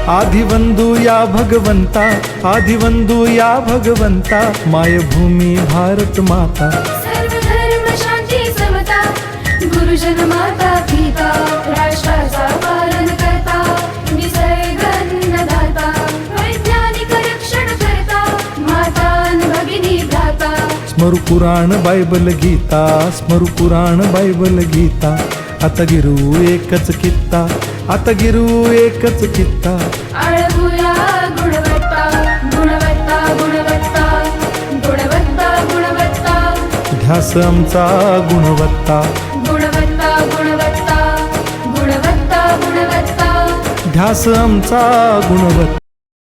आदिवंदू या भगवंता, आदिवंदू या भगवंता, मायभूमी भारत माता. सर्व धर्म शांती समता, गुरुजन माता पिता, राष्ट्राचा पालन करता, निसर्ग अन्नदाता, वैज्ञानिक रक्षण करता, माता अन भगिनी भ्राता. स्मरू पुराण बायबल गीता, स्मरू पुराण बायबल गीता. आता गिरू एकच कित्ता, आता गिरू एकच कित्ता. आळवूया गुणवत्ता, गुणवत्ता, गुणवत्ता, गुणवत्ता, गुणवत्ता. ध्यास आमचा गुणवत्ता, गुणवत्ता, गुणवत्ता, गुणवत्ता, गुणवत्ता. ध्यास आमचा गुणवत्ता.